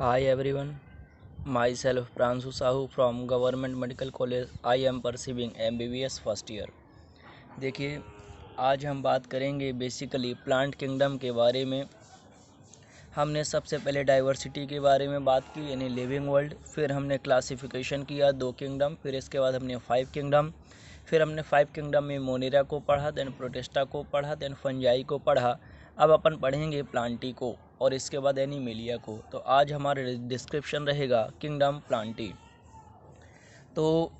Hi everyone, myself Pransu Sahu from Government Medical College. I am pursuing MBBS first year. देखिए, आज हम बात करेंगे बेसिकली प्लांट किंगडम के बारे में। हमने सबसे पहले डाइवर्सिटी के बारे में बात की, यानी लिविंग वर्ल्ड। फिर हमने क्लासिफिकेशन किया 2 किंगडम। फिर इसके बाद हमने 5 किंगडम। फिर हमने 5 किंगडम में मोनेरा को पढ़ा, देन प्रोटिस्टा को पढ़ा, देन फंजाई को पढ़ा। अब अपन पढ़ेंगे प्लांटी को और इसके बाद एनिमेलिया को। तो आज हमारा डिस्क्रिप्शन रहेगा किंगडम प्लांटी। तो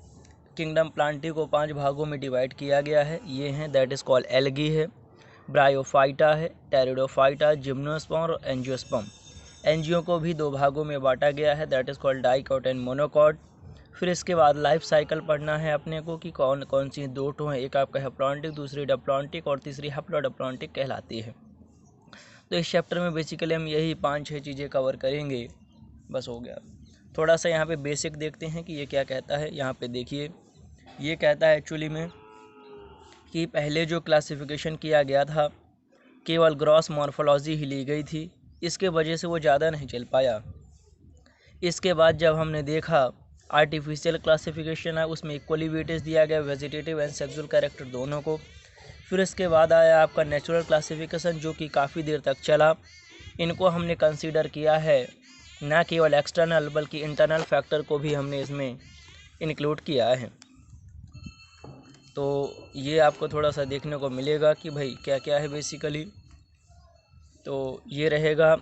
किंगडम प्लांटी को 5 भागों में डिवाइड किया गया है। ये हैं, दैट इज़ कॉल्ड एल्गी है, ब्रायोफाइटा है, टेरिडोफाइटा, जिम्नोस्पर्म और एंजियोस्पर्म। एंजियो को भी 2 भागों में बांटा गया है, that is called dicot and monocot. फिर इसके बाद लाइफ साइकिल पढ़ना है अपने को कि कौन कौन सी 2 ठो हैं, एक आपका हैप्लॉन्टिक, दूसरी डिप्लॉन्टिक और तीसरी हैप्लोडिप्लॉन्टिक कहलाती है। तो इस चैप्टर में बेसिकली हम यही 5-6 चीज़ें कवर करेंगे, बस हो गया। थोड़ा सा यहाँ पे बेसिक देखते हैं कि ये क्या कहता है। यहाँ पे देखिए, ये कहता है एक्चुअली में कि पहले जो क्लासिफिकेशन किया गया था केवल ग्रॉस मॉर्फोलॉजी ही ली गई थी, इसके वजह से वो ज़्यादा नहीं चल पाया। इसके बाद जब हमने देखा आर्टिफिशियल क्लासिफिकेशन है, उसमें इक्वली वेटेज दिया गया वेजिटेटिव एंड सेक्सुअल कैरेक्टर दोनों को। फिर इसके बाद आया आपका नेचुरल क्लासिफिकेशन, जो कि काफ़ी देर तक चला। इनको हमने कंसीडर किया है ना केवल एक्सटर्नल बल्कि इंटरनल फैक्टर को भी हमने इसमें इंक्लूड किया है। तो ये आपको थोड़ा सा देखने को मिलेगा कि भाई क्या क्या है बेसिकली। तो ये रहेगा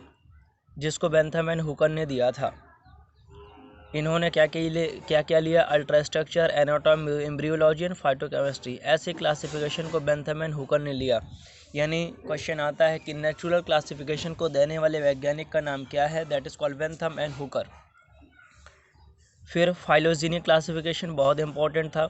जिसको बेंथम एंड हुकर ने दिया था। इन्होंने क्या क्या लिया, ultrastructure, anatomy, embryology and phytochemistry. ऐसे क्लासिफिकेशन को बेंथम एंड हुकर ने लिया। यानी क्वेश्चन आता है कि नेचुरल क्लासिफिकेशन को देने वाले वैज्ञानिक का नाम क्या है, that is called Bentham and Hooker. फिर फाइलोजेनिक क्लासिफिकेशन बहुत इंपॉर्टेंट था।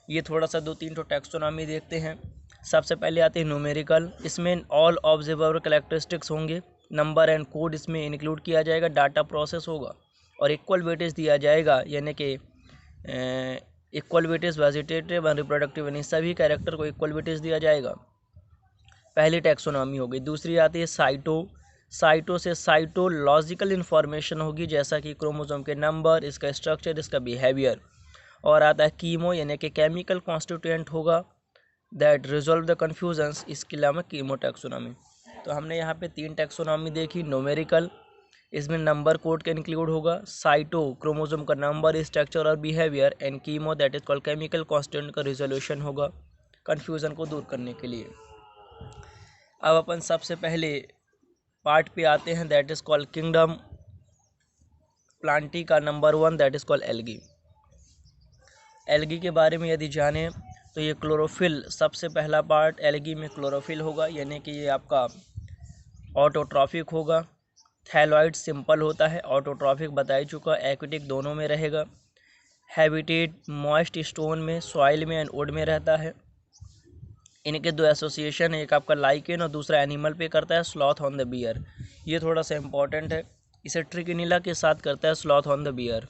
ये थोड़ा सा 2-3 तो टैक्सोनॉमी देखते हैं। सबसे पहले आते हैं न्यूमेरिकल। इसमें ऑल ऑब्जर्वेबल कैरेक्टरिस्टिक्स होंगे, नंबर एंड कोड इसमें इंक्लूड किया जाएगा, डाटा प्रोसेस होगा और इक्वल वेटेज दिया जाएगा, यानी कि equal weightage vegetative and reproductive, यानी सभी कैरेक्टर को इक्वल वेटेज दिया जाएगा। पहली टैक्सोनॉमी हो गई। दूसरी आती है साइटो से साइटोलॉजिकल इन्फॉर्मेशन होगी, जैसा कि क्रोमोसोम के नंबर, इसका स्ट्रक्चर, इसका बिहेवियर। और आता है कीमो, यानी कि केमिकल कॉन्स्टिट्यूएंट होगा, दैट रिजॉल्व द कन्फ्यूजन्स, इसके अलावा कीमो टैक्सोनॉमी। तो हमने यहाँ पे 3 टैक्सोनॉमी देखी। न्यूमेरिकल, इसमें नंबर कोड का इंक्लूड होगा, साइटो क्रोमोसोम का नंबर, स्ट्रक्चर और behaviour, and chemo that is called chemical constituent का रिजोल्यूशन होगा कन्फ्यूज़न को दूर करने के लिए। अब अपन सबसे पहले पार्ट पे आते हैं, that is called kingdom Plantae का number 1, that is called algae. Algae के बारे में यदि जानें तो ये क्लोरोफिल, सबसे पहला पार्ट एल्गी में क्लोरोफिल होगा, यानी कि ये आपका ऑटोट्रॉफिक होगा। थैलॉइड सिंपल होता है, ऑटोट्रॉफिक बता ही चुका, एक्विटिक दोनों में रहेगा। हैबिटेट मॉइस्ट स्टोन में, सॉइल में एंड वुड में रहता है। इनके 2 एसोसिएशन है, एक आपका लाइकेन और दूसरा एनिमल पे करता है, स्लॉथ ऑन द बियर। ये थोड़ा सा इंपॉर्टेंट है, इसे ट्रिकिनीला के साथ करता है, स्लॉथ ऑन द बियर।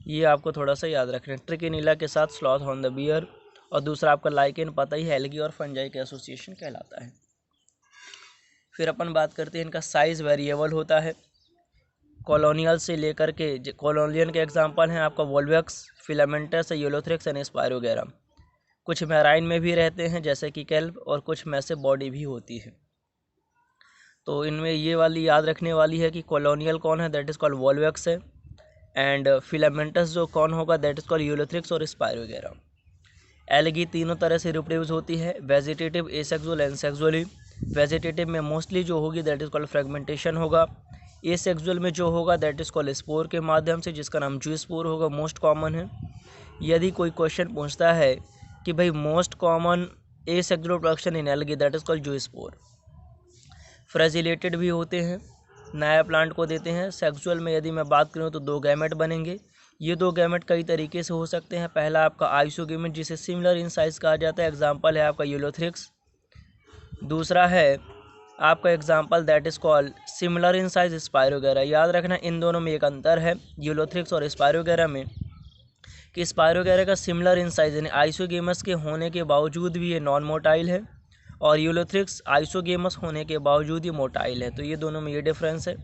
ये आपको थोड़ा सा याद रखना है, ट्रिकिनीला के साथ स्लॉथ ऑन द बियर। और दूसरा आपका लाइकेन पता ही है, एल्गी और फंजाई का एसोसिएशन कहलाता है। फिर अपन बात करते हैं, इनका साइज़ वेरिएबल होता है कॉलोनियल से लेकर के। कॉलोनियल के एग्जांपल हैं आपका वोल्वेक्स, फिलामेंटस, येलोथ्रिक्स एंड स्पायरोगेरा। कुछ मैराइन में भी रहते हैं जैसे कि केल्प, और कुछ में से बॉडी भी होती है। तो इनमें ये वाली याद रखने वाली है कि कॉलोनियल कौन है, दैट इज़ कॉल्ड वोल्वेक्स है, एंड फिलामेंटस जो कौन होगा, दैट इज़ कॉल्ड येलोथ्रिक्स और स्पायरोगेरा। एल्गी तीनों तरह से रिप्रोड्यूस होती है, vegetative, asexual and sexually. Vegetative में मोस्टली जो होगी दैट इज़ कॉल्ड फ्रेगमेंटेशन होगा। एसेक्सुअल में जो होगा दैट इज़ कॉल्ड स्पोर के माध्यम से, जिसका नाम जू स्पोर होगा, मोस्ट कॉमन है। यदि कोई क्वेश्चन पूछता है कि भाई most common asexual production in algae, that is called जू स्पोर। फ्रेजिलेटेड भी होते हैं, नया प्लांट को देते हैं। सेक्सुअल में यदि मैं बात करूँ तो 2 गैमेट बनेंगे। ये 2 गैमेट कई तरीके से हो सकते हैं। पहला आपका आइसोगेमेट, जिसे सिमिलर इन साइज कहा जाता है, एग्जांपल है आपका येलोथ्रिक्स। दूसरा है आपका example that is called similar in size spirogyra. याद रखना इन दोनों में एक अंतर है येलोथ्रिक्स और स्पायरोगेरा में, कि स्पायरोगेरा का सिमिलर इन साइज यानी आइसोगेमस के होने के बावजूद भी ये नॉन मोटाइल है, और येलोथ्रिक्स आइसोगेमस होने के बावजूद ये मोटाइल है। तो ये दोनों में ये डिफरेंस है।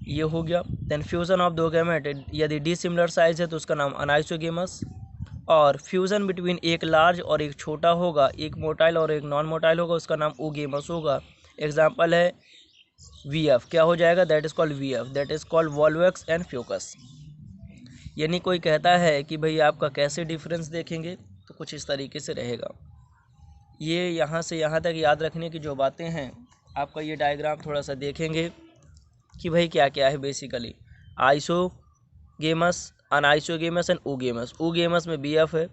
ये हो गया। देन फ्यूज़न ऑफ दो गैमेट, यदि डिसिमिलर साइज है तो उसका नाम अनाइसोगेमस, और फ्यूज़न बिटवीन एक लार्ज और एक छोटा होगा, एक मोटाइल और एक नॉन मोटाइल होगा, उसका नाम ओगेमस होगा। एग्जाम्पल है वीएफ, क्या हो जाएगा, दैट इज़ कॉल्ड वीएफ, that is called Volvox and Fucus. यानी कोई कहता है कि भाई आपका कैसे डिफरेंस देखेंगे, तो कुछ इस तरीके से रहेगा। ये यहाँ से यहाँ तक याद रखने की जो बातें हैं, आपका ये डायग्राम थोड़ा सा देखेंगे कि भाई क्या क्या है basically. Isogamous, anisogamous and oogamous. Oogamous में बीएफ है,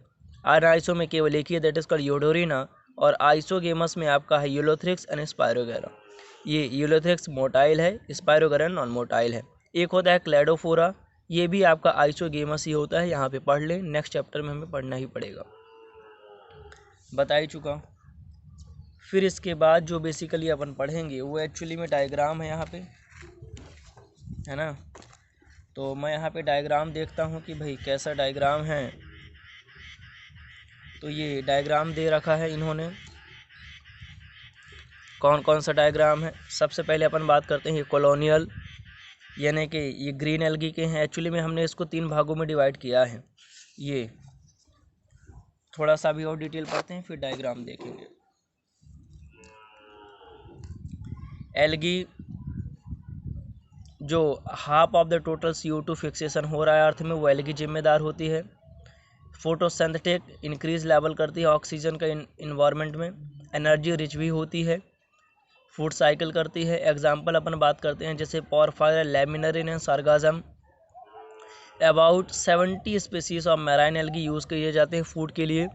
अनआइसो में केवल एक ही है, दैट इज कॉल्ड यूडोरिना, और आइसोगेमस में आपका है यूलोथ्रिक्स एंड स्पायरोगेरा। ये यूलोथ्रिक्स मोटाइल है, स्पायरोगेरा नॉन मोटाइल है। एक होता है क्लैडोफोरा, ये भी आपका आइसोगेमस ही होता है, यहाँ पे पढ़ लें, नेक्स्ट चैप्टर में हमें पढ़ना ही पड़ेगा, बता ही चुका। फिर इसके बाद जो बेसिकली अपन पढ़ेंगे वो एक्चुअली में डायग्राम है यहाँ पे, है ना। तो मैं यहाँ पे डायग्राम देखता हूँ कि भाई कैसा डायग्राम है। तो ये डायग्राम दे रखा है इन्होंने, कौन कौन सा डायग्राम है। सबसे पहले अपन बात करते हैं ये कॉलोनियल, यानी कि ये ग्रीन एल्गी के हैं। एक्चुअली में हमने इसको 3 भागों में डिवाइड किया है। ये थोड़ा सा भी और डिटेल पढ़ते हैं, फिर डायग्राम देखेंगे। एल्गी जो half of the total CO2 fixation हो रहा है अर्थ में, वो एल्गी जिम्मेदार होती है। फोटोसिंथेटिक, इंक्रीज लेवल करती है ऑक्सीजन का इन्वायरमेंट में। एनर्जी रिच भी होती है, फूड साइकिल करती है। एग्जाम्पल अपन बात करते हैं जैसे Porphyra, laminarin and Sargassum. About 70 species of marine algae use किए जाते हैं फूड के लिए,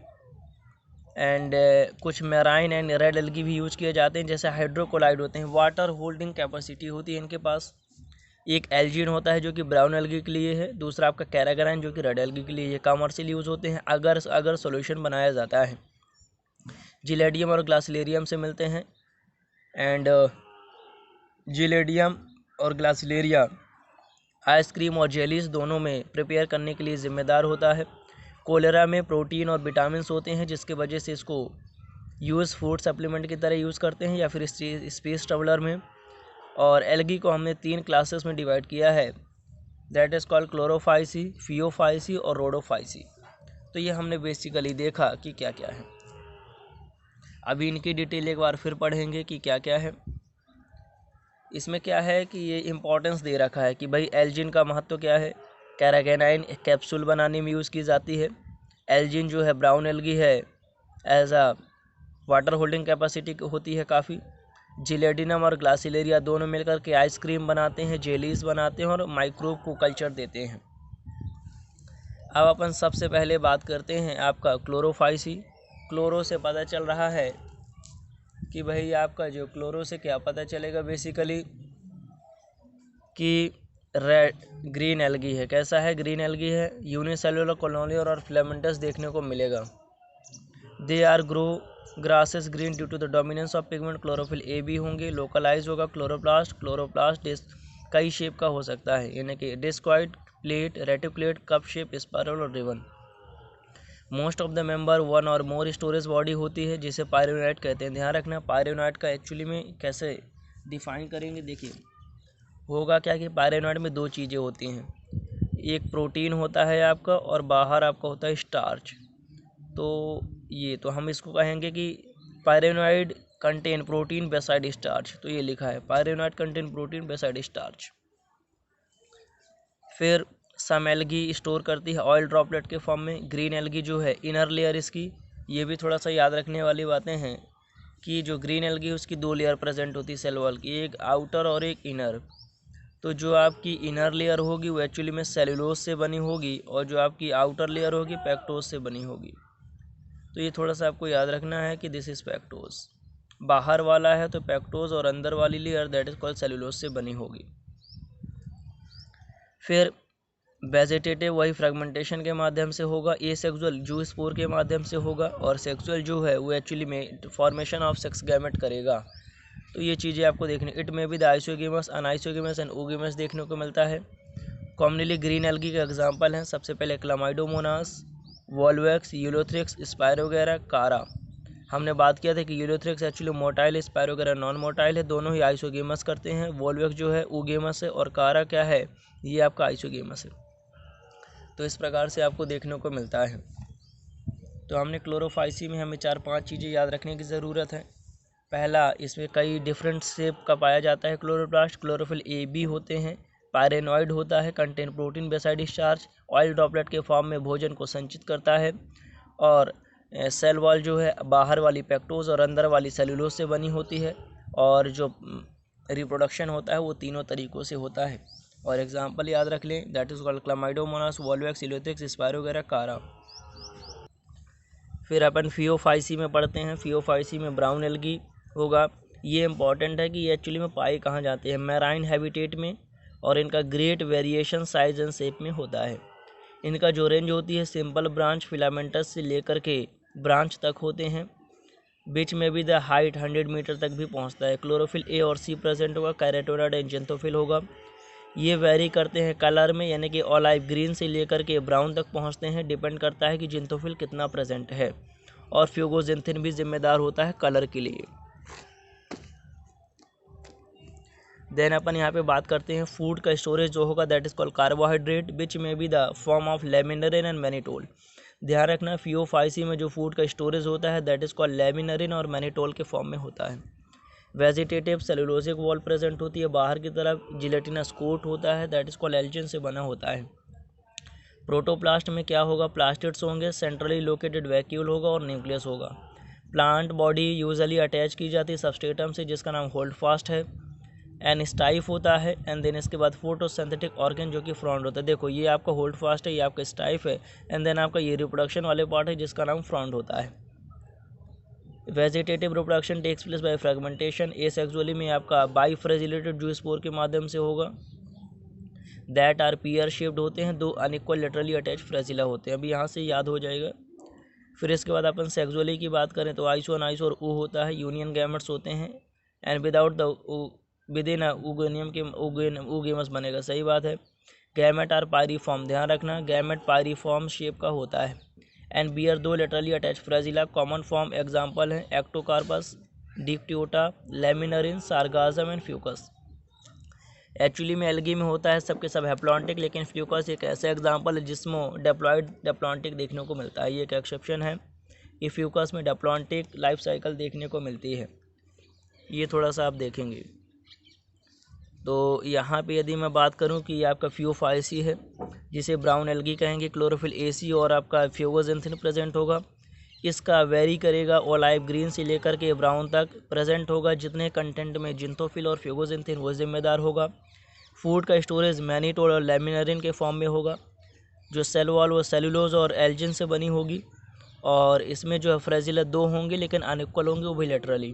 एंड कुछ मैराइन एंड रेड एल्गी भी यूज़ किए जाते हैं। जैसे हाइड्रोकोलाइड होते हैं, वाटर होल्डिंग कैपेसिटी होती है इनके पास। एक एल्जीन होता है जो कि ब्राउन एल्गी के लिए है, दूसरा आपका कैरागराइन जो कि रेड एल्गी के लिए। ये कमर्शियल यूज़ होते हैं अगर सॉल्यूशन बनाया जाता है। जिलेडियम और ग्लासिलेरियम से मिलते हैं, एंड जिलेडियम और ग्लासिलेरिया आइसक्रीम और जेलीज दोनों में प्रिपेयर करने के लिए ज़िम्मेदार होता है। कोलेरा में प्रोटीन और विटामिन होते हैं, जिसके वजह से इसको यूज़ फूड सप्लीमेंट की तरह यूज़ करते हैं, या फिर स्पेस ट्रैवलर में। और एल्गी को हमने 3 क्लासेस में डिवाइड किया है, that is called Chlorophyceae, Phaeophyceae और रोडोफाइसी। तो ये हमने बेसिकली देखा कि क्या क्या है। अभी इनकी डिटेल एक बार फिर पढ़ेंगे कि क्या क्या है। इसमें क्या है कि ये इम्पोर्टेंस दे रखा है कि भाई एल्जिन का महत्व क्या है। कैरागेनाइन कैप्सूल बनाने में यूज़ की जाती है। एल्जिन जो है ब्राउन एल्गी है, as a water holding capacity होती है काफ़ी। जिलेडिनम और ग्लासिलेरिया दोनों मिलकर के आइसक्रीम बनाते हैं, जेलीस बनाते हैं और माइक्रोब को कल्चर देते हैं। अब अपन सबसे पहले बात करते हैं आपका क्लोरोफाइसी। क्लोरो से पता चल रहा है कि भाई आपका जो क्लोरो से क्या पता चलेगा बेसिकली कि रेड ग्रीन एल्गी है। कैसा है, ग्रीन एल्गी है, यूनिसेलुलर, कॉलोनियल और फिलामेंटस देखने को मिलेगा। They are grow grasses green due to the dominance of pigment. Chlorophyll A भी होंगे, लोकलाइज होगा क्लोरोप्लास्ट। क्लोरोप्लास्ट कई शेप का हो सकता है, यानी कि discoid, plate, reticulate, cup shape, spiral और ribbon. Most of the member one और मोर स्टोरेज बॉडी होती है, जिसे पायरोनाइट कहते हैं। ध्यान रखना पायरोनाइट का एक्चुअली में कैसे डिफाइन करेंगे। देखिए होगा क्या कि पायरोनाइट में 2 चीज़ें होती हैं, एक प्रोटीन होता है आपका और बाहर आपका होता है स्टार्च। तो हम इसको कहेंगे कि पायरोनाइड कंटेन प्रोटीन बेसाइड स्टार्च। तो ये लिखा है पायरोनाइड कंटेन प्रोटीन बेसाइड स्टार्च। फिर सम एल्गी स्टोर करती है ऑयल ड्रॉपलेट के फॉर्म में। ग्रीन एल्गी जो है इनर लेयर इसकी, ये भी थोड़ा सा याद रखने वाली बातें हैं कि जो ग्रीन एल्गी है उसकी 2 लेयर प्रेजेंट होती है सेल वॉल की, एक आउटर और एक इनर। तो जो आपकी इनर लेयर होगी वो एक्चुअली में सेलुलोज से बनी होगी, और जो आपकी आउटर लेयर होगी पैक्टोज से बनी होगी। तो ये थोड़ा सा आपको याद रखना है कि दिस इज़ पैक्टोज। बाहर वाला है तो पैक्टोज, और अंदर वाली layer that is called cellulose से बनी होगी। फिर वेजिटेटिव वही फ्रेगमेंटेशन के माध्यम से होगा। एसेक्सुअल जू स्पोर के माध्यम से होगा, और सेक्सुअल जो है वो एक्चुअली में फॉर्मेशन ऑफ सेक्स गैमेट करेगा। तो ये चीज़ें आपको देखनी। इट में भी द आइसोगेमस, अनआइसोगेमस एंड ओगेमस देखने को मिलता है। कॉमनली ग्रीन एल्गी के एग्जाम्पल हैं, सबसे पहले क्लामाइडोमोनास, वॉल्वैक्स, यूलोथ्रिक्स, स्पायरोगेरा, कारा। हमने बात किया था कि यूलोथ्रिक्स एक्चुअली मोटाइल है, स्पायरोगेरा नॉन मोटाइल है, दोनों ही आइसोगेमस करते हैं। वोल्वेक्स जो है ऊगेमस है और कारा क्या है, ये आपका आइसोगेमस है। तो इस प्रकार से आपको देखने को मिलता है। तो हमने क्लोरोफाइसी में हमें 4-5 चीज़ें याद रखने की ज़रूरत है। पहला, इसमें कई डिफरेंट शेप का पाया जाता है क्लोरोप्लास्ट। क्लोरोफिल ए बी होते हैं, पायरेनॉइड होता है, contain protein beside discharge, oil droplet के फॉर्म में भोजन को संचित करता है, और सेल वॉल जो है बाहर वाली पेक्टोज और अंदर वाली सेलुलोज से बनी होती है, और जो रिप्रोडक्शन होता है वो तीनों तरीक़ों से होता है। और एग्जाम्पल याद रख लें, that is called Chlamydomonas, Volvox, Ulothrix, Spirogyra, Chara. फिर अपन फियोफाइसी में पढ़ते हैं। फियोफाइसी में ब्राउन एल्गी होगा। ये इंपॉर्टेंट है कि ये एक्चुअली में पाए कहाँ जाते हैं, मैराइन हैबिटेट में, और इनका great variation size and shape में होता है। इनका जो रेंज होती है सिंपल ब्रांच फिलामेंटस से लेकर के ब्रांच तक होते हैं, बीच में भी द हाइट 100 मीटर तक भी पहुंचता है। क्लोरोफिल ए और सी प्रेजेंट होगा, कैरोटीनॉइड एंड जिंथोफिल होगा। ये वेरी करते हैं कलर में, यानी कि ऑलिव ग्रीन से लेकर के ब्राउन तक पहुंचते हैं, डिपेंड करता है कि जिंथोफिल कितना प्रेजेंट है। और फ्यूगोजिंथिन भी जिम्मेदार होता है कलर के लिए। देन अपन यहाँ पे बात करते हैं फूड का स्टोरेज जो होगा, that is called carbohydrate, which में be the form of laminarin and mannitol. ध्यान रखना, फियोफाइसी में जो फूड का स्टोरेज होता है दैट इज कॉल्ड लेमिनरिन और मैनिटोल के फॉर्म में होता है। वेजिटेटिव सेलुलोजिक वॉल प्रेजेंट होती है, बाहर की तरफ जिलेटिनस कोट होता है, दैट इज कॉल्ड एल्जिन से बना होता है। प्रोटोप्लास्ट में क्या होगा, प्लास्टिड्स होंगे, सेंट्रली लोकेटेड वैक्यूल होगा और न्यूक्लियस होगा। प्लांट बॉडी यूजुअली अटैच की जाती है सबस्ट्रेटम से जिसका नाम होल्ड फास्ट है, एंड स्टाइफ होता है, एंड देन इसके बाद फोटोसिंथेटिक ऑर्गन जो कि फ्रॉन्ट होता है। देखो ये आपका होल्ड फास्ट है, ये आपका स्टाइफ है, एंड देन आपका ये रिप्रोडक्शन वाले पार्ट है जिसका नाम फ्रॉन्ट होता है। Vegetative reproduction takes place by fragmentation. Asexually में आपका बाइफ्रेजिलेटेड जू स्पोर के माध्यम से होगा, दैट आर पीयर शेप्ड होते हैं, दो अनइक्वल लेटरली अटैच फ्रेजिला होते हैं। अभी यहाँ से याद हो जाएगा। फिर इसके बाद अपन सेक्सुअली की बात करें तो आइसो नाइस और ऊ होता है, यूनियन गैमेट्स होते हैं, and without the within oogonium के ऊगेमस बनेगा, सही बात है। गैमेट आर पायरीफॉर्म, ध्यान रखना गैमेट पायरीफॉर्म शेप का होता है, एंड बियर दो laterally attach flagella. Common form example हैं Ectocarpus, Dictyota, laminarin, Sargassum and Fucus. Actually में एल्गी में होता है सबके सब हैप्लॉन्टिक, लेकिन फ्यूकस एक ऐसा एग्जाम्पल है जिसमें डेप्लॉयड डेप्लॉन्टिक देखने को मिलता है, ये एक एक्सेप्शन है। ये फ्यूकस में डेप्लॉन्टिक लाइफ साइकिल देखने को मिलती है, ये थोड़ा सा आप देखेंगे। तो यहाँ पे यदि मैं बात करूँ कि ये आपका फियोफाइसी है जिसे ब्राउन एल्गी कहेंगे, क्लोरोफिल एसी और आपका फ्यूगोजिंथिन प्रेजेंट होगा। इसका वेरी करेगा ओलाइव ग्रीन से लेकर के ब्राउन तक प्रेजेंट होगा, जितने कंटेंट में जिंथोफिल और फ्यूगोजिंथिन वो जिम्मेदार होगा। फूड का स्टोरेज मैनिटोल और लेमिनरिन के फॉर्म में होगा। जो सेल वॉल वो सेलुलोज और एल्जिन से बनी होगी, और इसमें जो है फ्रेजिला दो होंगे लेकिन अनइक्वल होंगे वो भी लेटरली।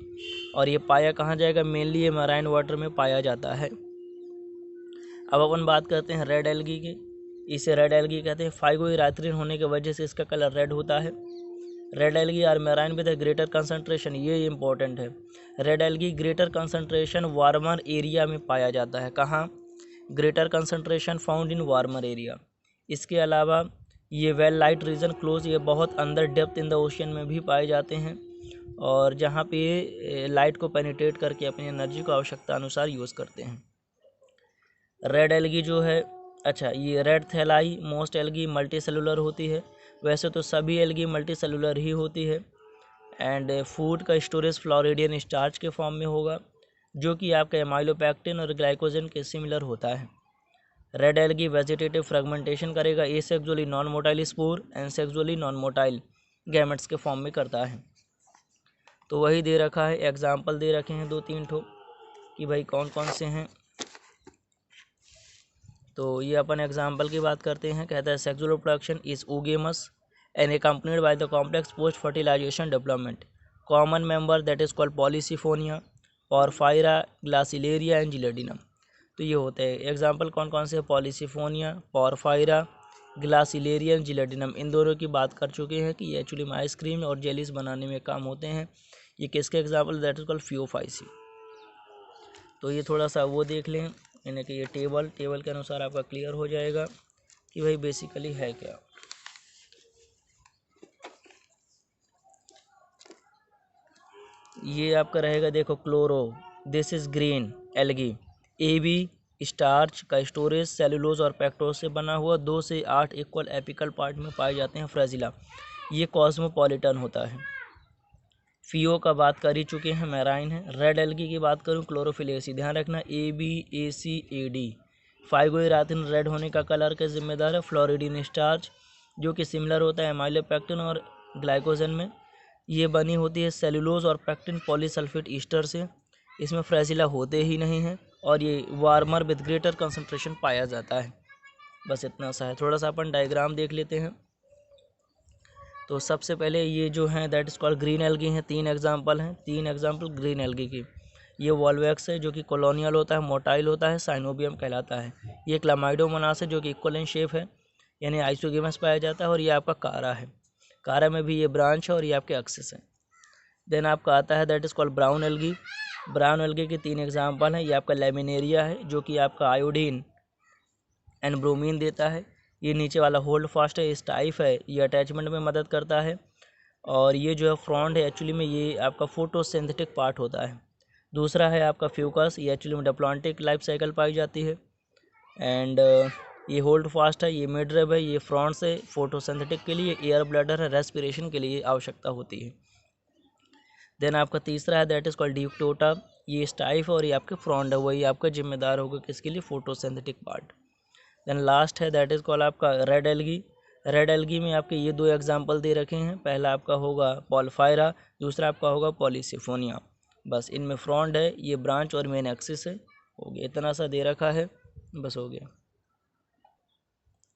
और ये पाया कहाँ जाएगा, मेनली ये मैराइन वाटर में पाया जाता है। अब अपन बात करते हैं रेड एल्गी की। इसे रेड एल्गी कहते हैं, फाइगोइराथ्रिन होने की वजह से इसका कलर रेड होता है। Red algae are marine with greater concentration, ये इंपॉर्टेंट है। Red algae greater concentration warmer area में पाया जाता है। कहाँ, greater concentration found in warmer area. इसके अलावा ये वेल लाइट रीजन क्लोज, ये बहुत अंदर डेप्थ इन द ओशियन में भी पाए जाते हैं, और जहाँ पे ये लाइट को पेनिट्रेट करके अपनी एनर्जी को आवश्यकता अनुसार यूज़ करते हैं। रेड एल्गी जो है, अच्छा ये red thalli most algae multicellular होती है, वैसे तो सभी एल्गी मल्टी सेलुलर ही होती है। एंड फूड का स्टोरेज फ्लोरिडियन स्टार्च के फॉर्म में होगा, जो कि आपका एमाइलोपैक्टिन और ग्लाइकोजन के सिमिलर होता है। रेड एल्गी वेजिटेटिव फ्रेगमेंटेशन करेगा, asexually non motile spore and sexually non motile gametes के फॉर्म में करता है। तो वही दे रखा है, एग्जाम्पल दे रखे हैं 2-3 ठो कि भाई कौन कौन से हैं। तो ये अपन एग्जाम्पल की बात करते हैं। कहता है sexual reproduction is oogamous and accompanied by the complex post fertilisation development. Common member that is called polysiphonia, porphyra, gracilaria and gelidium. तो ये होते हैं एग्जाम्पल कौन कौन से, polysiphonia, porphyra, gracilaria and gelidium. इन दोनों की बात कर चुके हैं कि ये एक्चुअली में आइसक्रीम और जेलीस बनाने में काम होते हैं। ये किसके example, that is called Phaeophyceae. तो ये थोड़ा सा वो देख लें, यानी कि ये टेबल के अनुसार आपका क्लियर हो जाएगा कि भाई बेसिकली है क्या। ये आपका रहेगा देखो chloro, this is green algae. AB starch का स्टोरेज सेलुलोज और पेक्टोज से बना हुआ 2 से 8 इक्वल एपिकल पार्ट में पाए जाते हैं। फ्रेजिला ये कॉस्मोपॉलिटन होता है। फियो का बात कर ही चुके हैं, मैराइन है। रेड एल्गी की बात करूं, क्लोरोफिलेसी। ध्यान रखना ABACAD। फाइगोइराथिन रेड होने का कलर का जिम्मेदार है। फ्लोरिडीन स्टार्च जो कि सिमिलर होता है एमाइलोपेक्टिन और ग्लाइकोजन में। ये बनी होती है सेलुलोज और पेक्टिन पॉलीसल्फेट ईस्टर से। इसमें फ्रेजिला होते ही नहीं है और ये वार्मर विद ग्रेटर कंसंट्रेशन पाया जाता है। बस इतना सा है। थोड़ा सा अपन डायग्राम देख लेते हैं। तो सबसे पहले ये जो है that is called green algae हैं। 3 एग्जांपल हैं, 3 एग्जांपल ग्रीन एल्गी की। ये वॉल्वेक्स है जो कि कॉलोनियल होता है, मोटाइल होता है, साइनोबियम कहलाता है। ये क्लामाइडोमोनास है जो कि इक्वल इन शेप है, यानी आइसोगेमस पाया जाता है। और ये आपका कारा है, कारा में भी ये ब्रांच है और ये आपके एक्सिस है। देन आपका आता है that is called brown algae. Brown algae के 3 एग्जाम्पल हैं। ये आपका लेमिनेरिया है जो कि आपका आयोडीन एंड ब्रोमीन देता है। ये नीचे वाला होल्ड फास्ट है, स्टाइफ है, ये अटैचमेंट में मदद करता है। और ये जो है फ्रॉन्ड है, एक्चुअली में ये आपका फोटोसिंथेटिक पार्ट होता है। दूसरा है आपका फ्यूकस, ये एक्चुअली में डिप्लॉन्टिक लाइफ साइकिल पाई जाती है। एंड ये होल्ड फास्ट है, ये मिडरब है, ये फ्रॉन्ट से फोटोसिंथेटिक के लिए, एयर ब्लैडर है, रेस्पिरेशन के लिए आवश्यकता होती है। देन आपका तीसरा है दैट इज़ कॉल्ड डिप्टोटा। ये स्टाइफ और ये आपके फ्रॉन्ड है, वही आपका जिम्मेदार होगा किसके लिए, फोटोसिंथेटिक पार्ट। देन लास्ट है दैट इज़ कॉल्ड आपका रेड एल्गी। रेड एल्गी में आपके ये 2 एग्जांपल दे रखे हैं। पहला आपका होगा पॉलफायरा, दूसरा आपका होगा पॉलीसिफोनिया। बस इनमें फ्रॉन्ड है, ये ब्रांच और मेन एक्सिस है। हो गया, इतना सा दे रखा है, बस हो गया।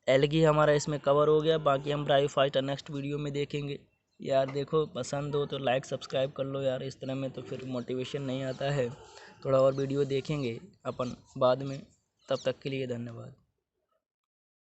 एल्गी हमारा इसमें कवर हो गया। बाकी हम ब्रायोफाइट नेक्स्ट वीडियो में देखेंगे। यार देखो, पसंद हो तो लाइक सब्सक्राइब कर लो यार, इस तरह में तो फिर मोटिवेशन नहीं आता है। थोड़ा और वीडियो देखेंगे अपन बाद में, तब तक के लिए धन्यवाद।